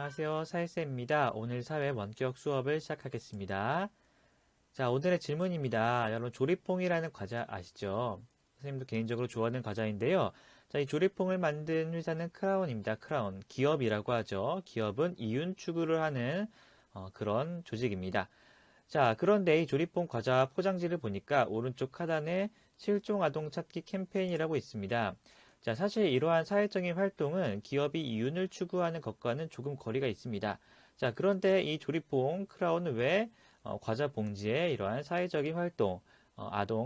안녕하세요. 사회쌤입니다. 오늘 사회 원격 수업을 시작하겠습니다. 자, 오늘의 질문입니다. 여러분, 조리퐁이라는 과자 아시죠? 선생님도 개인적으로 좋아하는 과자인데요. 자, 이 조리퐁을 만든 회사는 크라운입니다. 크라운. 기업이라고 하죠. 기업은 이윤 추구를 하는 그런 조직입니다. 자, 그런데 이 조리퐁 과자 포장지를 보니까 오른쪽 하단에 실종 아동 찾기 캠페인이라고 있습니다. 자, 사실 이러한 사회적인 활동은 기업이 이윤을 추구하는 것과는 조금 거리가 있습니다. 자, 그런데 이 조리퐁 크라운은 왜 과자 봉지에 이러한 사회적인 활동,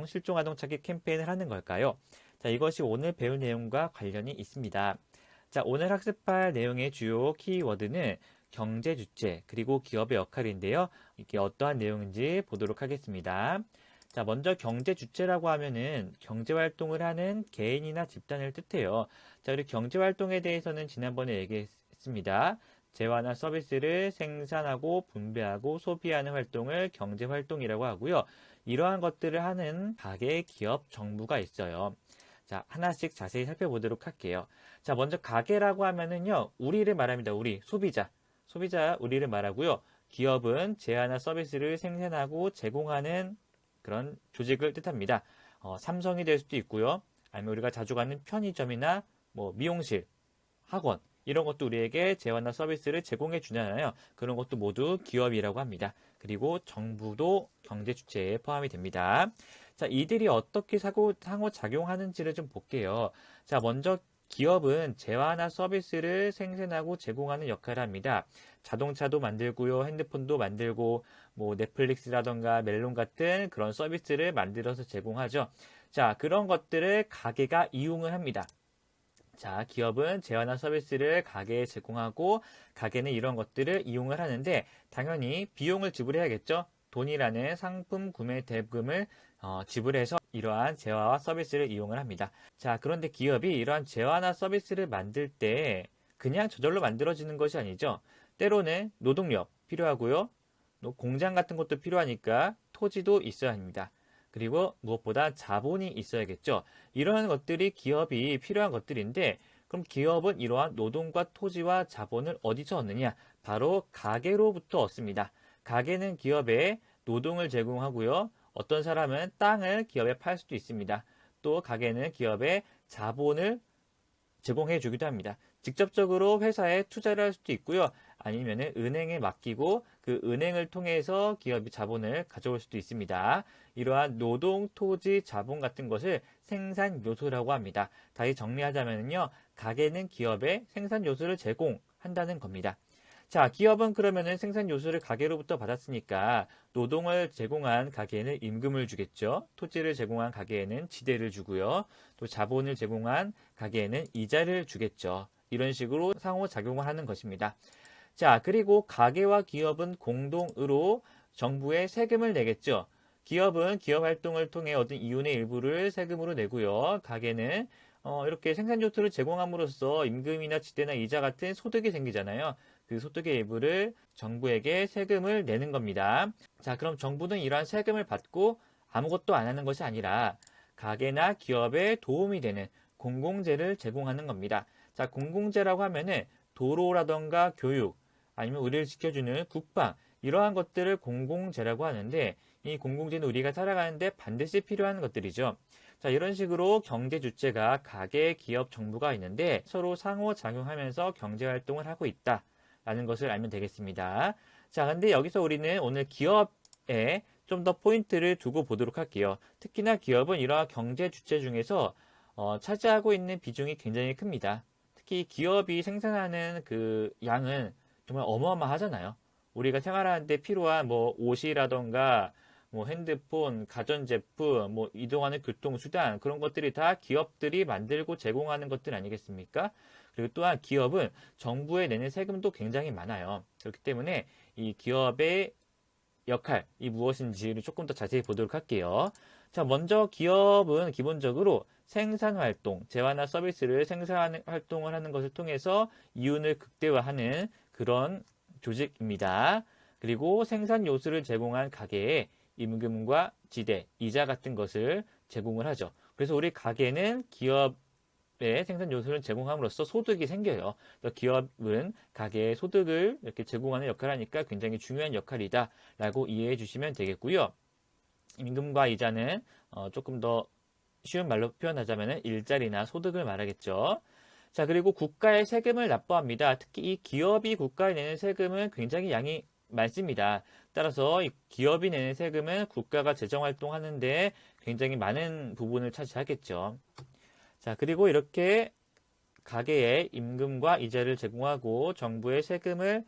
실종 아동 찾기 캠페인을 하는 걸까요? 자, 이것이 오늘 배울 내용과 관련이 있습니다. 자, 오늘 학습할 내용의 주요 키워드는 경제 주체, 그리고 기업의 역할인데요. 이게 어떠한 내용인지 보도록 하겠습니다. 자, 먼저 경제 주체라고 하면은 경제 활동을 하는 개인이나 집단을 뜻해요. 자, 우리 경제 활동에 대해서는 지난번에 얘기했습니다. 재화나 서비스를 생산하고 분배하고 소비하는 활동을 경제 활동이라고 하고요. 이러한 것들을 하는 가게, 기업, 정부가 있어요. 자, 하나씩 자세히 살펴보도록 할게요. 자, 먼저 가게라고 하면은요, 우리를 말합니다. 우리, 소비자, 우리를 말하고요. 기업은 재화나 서비스를 생산하고 제공하는 그런 조직을 뜻합니다. 삼성이 될 수도 있고요. 아니면 우리가 자주 가는 편의점이나 뭐 미용실, 학원, 이런 것도 우리에게 재화나 서비스를 제공해 주잖아요. 그런 것도 모두 기업이라고 합니다. 그리고 정부도 경제 주체에 포함이 됩니다. 자, 이들이 어떻게 상호작용하는지를 좀 볼게요. 자, 먼저 기업은 재화나 서비스를 생산하고 제공하는 역할을 합니다. 자동차도 만들고요, 핸드폰도 만들고, 뭐 넷플릭스라던가 멜론 같은 그런 서비스를 만들어서 제공하죠. 자, 그런 것들을 가게가 이용을 합니다. 자, 기업은 재화나 서비스를 가게에 제공하고 가게는 이런 것들을 이용을 하는데 당연히 비용을 지불해야겠죠. 돈이라는 상품 구매 대금을 지불해서 이러한 재화와 서비스를 이용을 합니다. 자, 그런데 기업이 이러한 재화나 서비스를 만들 때 그냥 저절로 만들어지는 것이 아니죠. 때로는 노동력 필요하고요. 또 공장 같은 것도 필요하니까 토지도 있어야 합니다. 그리고 무엇보다 자본이 있어야겠죠. 이러한 것들이 기업이 필요한 것들인데 그럼 기업은 이러한 노동과 토지와 자본을 어디서 얻느냐? 바로 가게로부터 얻습니다. 가게는 기업에 노동을 제공하고요. 어떤 사람은 땅을 기업에 팔 수도 있습니다. 또 가게는 기업에 자본을 제공해 주기도 합니다. 직접적으로 회사에 투자를 할 수도 있고요. 아니면 은행에 맡기고 그 은행을 통해서 기업이 자본을 가져올 수도 있습니다. 이러한 노동, 토지, 자본 같은 것을 생산 요소라고 합니다. 다시 정리하자면요. 가게는 기업에 생산 요소를 제공한다는 겁니다. 자, 기업은 그러면은 생산 요소를 가게로부터 받았으니까 노동을 제공한 가게에는 임금을 주겠죠. 토지를 제공한 가게에는 지대를 주고요. 또 자본을 제공한 가게에는 이자를 주겠죠. 이런 식으로 상호작용을 하는 것입니다. 자, 그리고 가게와 기업은 공동으로 정부에 세금을 내겠죠. 기업은 기업 활동을 통해 얻은 이윤의 일부를 세금으로 내고요. 가게는 이렇게 생산 요소를 제공함으로써 임금이나 지대나 이자 같은 소득이 생기잖아요. 그 소득의 일부를 정부에게 세금을 내는 겁니다. 자, 그럼 정부는 이러한 세금을 받고 아무것도 안 하는 것이 아니라 가게나 기업에 도움이 되는 공공재를 제공하는 겁니다. 자, 공공재라고 하면은 도로라던가 교육, 아니면 우리를 지켜주는 국방, 이러한 것들을 공공재라고 하는데 이 공공재는 우리가 살아가는데 반드시 필요한 것들이죠. 자, 이런 식으로 경제 주체가 가게, 기업, 정부가 있는데 서로 상호작용하면서 경제활동을 하고 있다라는 것을 알면 되겠습니다. 자, 근데 여기서 우리는 오늘 기업에 좀 더 포인트를 두고 보도록 할게요. 특히나 기업은 이러한 경제 주체 중에서 차지하고 있는 비중이 굉장히 큽니다. 특히 기업이 생산하는 그 양은 정말 어마어마하잖아요. 우리가 생활하는데 필요한 뭐 옷이라던가 뭐 핸드폰, 가전제품, 뭐 이동하는 교통수단 그런 것들이 다 기업들이 만들고 제공하는 것들 아니겠습니까? 그리고 또한 기업은 정부에 내는 세금도 굉장히 많아요. 그렇기 때문에 이 기업의 역할이 무엇인지를 조금 더 자세히 보도록 할게요. 자, 먼저 기업은 기본적으로 생산 활동, 재화나 서비스를 생산하는 활동을 하는 것을 통해서 이윤을 극대화하는 그런 조직입니다. 그리고 생산 요소를 제공한 가게에 임금과 지대, 이자 같은 것을 제공을 하죠. 그래서 우리 가게는 기업 기업의 생산 요소를 제공함으로써 소득이 생겨요. 그래서 기업은 가계의 소득을 이렇게 제공하는 역할을 하니까 굉장히 중요한 역할이다라고 이해해 주시면 되겠고요. 임금과 이자는 조금 더 쉬운 말로 표현하자면 일자리나 소득을 말하겠죠. 자, 그리고 국가에 세금을 납부합니다. 특히 이 기업이 국가에 내는 세금은 굉장히 양이 많습니다. 따라서 이 기업이 내는 세금은 국가가 재정활동하는데 굉장히 많은 부분을 차지하겠죠. 자, 그리고 이렇게 가계에 임금과 이자를 제공하고 정부에 세금을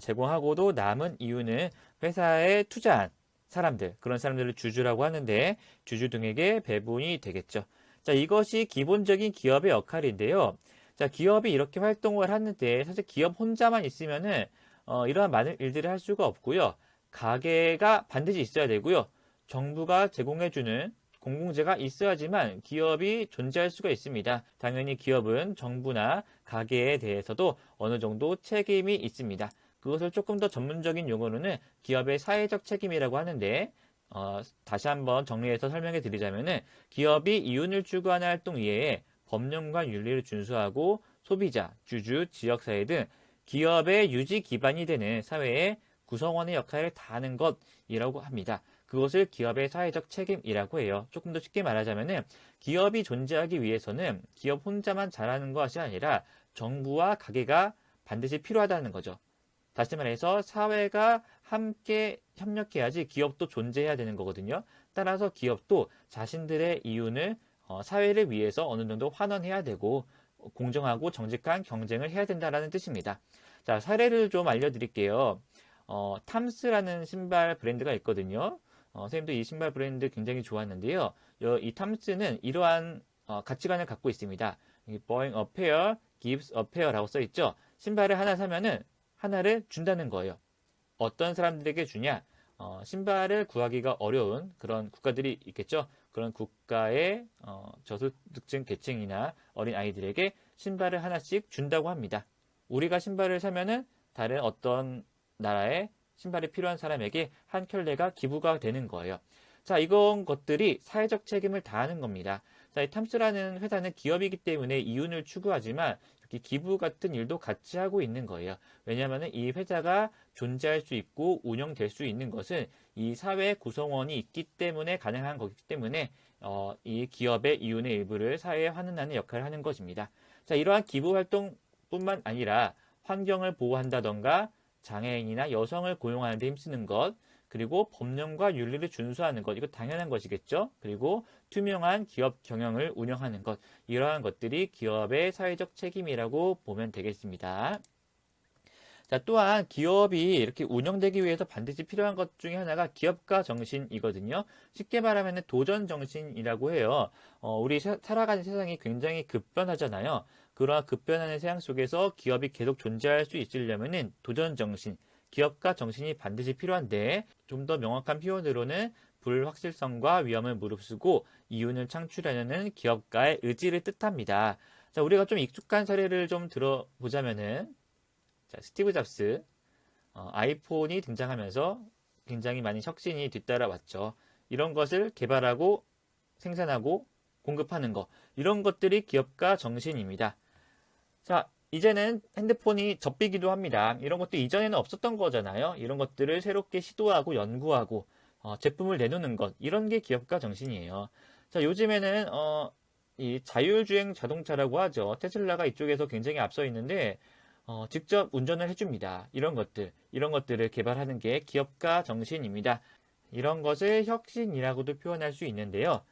제공하고도 남은 이유는 회사에 투자한 사람들, 그런 사람들을 주주라고 하는데 주주 등에게 배분이 되겠죠. 자, 이것이 기본적인 기업의 역할인데요. 자, 기업이 이렇게 활동을 하는데 사실 기업 혼자만 있으면은 이러한 많은 일들을 할 수가 없고요. 가계가 반드시 있어야 되고요. 정부가 제공해주는 공공재가 있어야지만 기업이 존재할 수가 있습니다. 당연히 기업은 정부나 가계에 대해서도 어느 정도 책임이 있습니다. 그것을 조금 더 전문적인 용어로는 기업의 사회적 책임이라고 하는데 다시 한번 정리해서 설명해 드리자면은 기업이 이윤을 추구하는 활동 이외에 법령과 윤리를 준수하고 소비자, 주주, 지역사회 등 기업의 유지 기반이 되는 사회의 구성원의 역할을 다하는 것이라고 합니다. 그것을 기업의 사회적 책임이라고 해요. 조금 더 쉽게 말하자면은 기업이 존재하기 위해서는 기업 혼자만 잘하는 것이 아니라 정부와 가계가 반드시 필요하다는 거죠. 다시 말해서 사회가 함께 협력해야지 기업도 존재해야 되는 거거든요. 따라서 기업도 자신들의 이윤을 사회를 위해서 어느 정도 환원해야 되고 공정하고 정직한 경쟁을 해야 된다는 뜻입니다. 자, 사례를 좀 알려드릴게요. 탐스라는 신발 브랜드가 있거든요. 선생님도 이 신발 브랜드 굉장히 좋았는데요. 이 탐스는 이러한 가치관을 갖고 있습니다. Buying a pair gives a pair라고 써 있죠. 신발을 하나 사면은 하나를 준다는 거예요. 어떤 사람들에게 주냐? 신발을 구하기가 어려운 그런 국가들이 있겠죠. 그런 국가의 저소득층 계층이나 어린 아이들에게 신발을 하나씩 준다고 합니다. 우리가 신발을 사면은 다른 어떤 나라에 신발이 필요한 사람에게 한 켤레가 기부가 되는 거예요. 자, 이건 것들이 사회적 책임을 다하는 겁니다. 자, 이 탐스라는 회사는 기업이기 때문에 이윤을 추구하지만 이렇게 기부 같은 일도 같이 하고 있는 거예요. 왜냐하면 이 회사가 존재할 수 있고 운영될 수 있는 것은 이 사회 구성원이 있기 때문에 가능한 거기 때문에 이 기업의 이윤의 일부를 사회에 환원하는 역할을 하는 것입니다. 자, 이러한 기부 활동뿐만 아니라 환경을 보호한다던가 장애인이나 여성을 고용하는 데 힘쓰는 것, 그리고 법령과 윤리를 준수하는 것, 이거 당연한 것이겠죠. 그리고 투명한 기업 경영을 운영하는 것, 이러한 것들이 기업의 사회적 책임이라고 보면 되겠습니다. 자, 또한 기업이 이렇게 운영되기 위해서 반드시 필요한 것 중에 하나가 기업가 정신이거든요. 쉽게 말하면 도전 정신이라고 해요. 우리 살아가는 세상이 굉장히 급변하잖아요. 그러한 급변하는 세상 속에서 기업이 계속 존재할 수 있으려면은 도전 정신, 기업가 정신이 반드시 필요한데 좀 더 명확한 표현으로는 불확실성과 위험을 무릅쓰고 이윤을 창출하려는 기업가의 의지를 뜻합니다. 자, 우리가 좀 익숙한 사례를 좀 들어보자면은 자, 스티브 잡스 아이폰이 등장하면서 굉장히 많은 혁신이 뒤따라왔죠. 이런 것을 개발하고 생산하고 공급하는 것, 이런 것들이 기업가 정신입니다. 자, 이제는 핸드폰이 접히기도 합니다. 이런 것도 이전에는 없었던 거잖아요. 이런 것들을 새롭게 시도하고 연구하고 제품을 내놓는 것, 이런 게 기업가 정신이에요. 자, 요즘에는 이 자율주행 자동차라고 하죠. 테슬라가 이쪽에서 굉장히 앞서 있는데 직접 운전을 해줍니다. 이런 것들을 개발하는 게 기업가 정신입니다. 이런 것을 혁신이라고도 표현할 수 있는데요.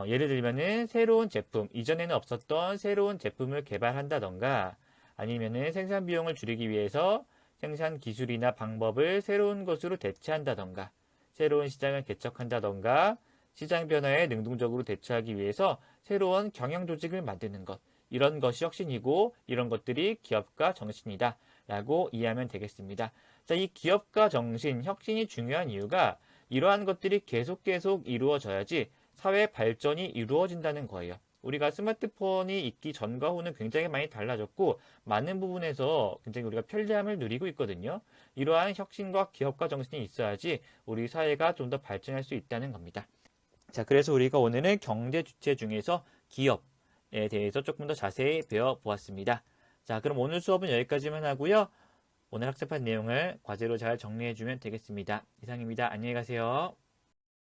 예를 들면은 새로운 제품, 이전에는 없었던 새로운 제품을 개발한다던가 아니면은 생산 비용을 줄이기 위해서 생산 기술이나 방법을 새로운 것으로 대체한다던가 새로운 시장을 개척한다던가 시장 변화에 능동적으로 대처하기 위해서 새로운 경영 조직을 만드는 것. 이런 것이 혁신이고 이런 것들이 기업가 정신이다 라고 이해하면 되겠습니다. 자, 이 기업가 정신, 혁신이 중요한 이유가 이러한 것들이 계속 이루어져야지 사회 발전이 이루어진다는 거예요. 우리가 스마트폰이 있기 전과 후는 굉장히 많이 달라졌고 많은 부분에서 굉장히 우리가 편리함을 누리고 있거든요. 이러한 혁신과 기업가 정신이 있어야지 우리 사회가 좀 더 발전할 수 있다는 겁니다. 자, 그래서 우리가 오늘은 경제 주체 중에서 기업, 대해서 조금 더 자세히 배워보았습니다. 자, 그럼 오늘 수업은 여기까지만 하고요. 오늘 학습한 내용을 과제로 잘 정리해주면 되겠습니다. 이상입니다. 안녕히 가세요.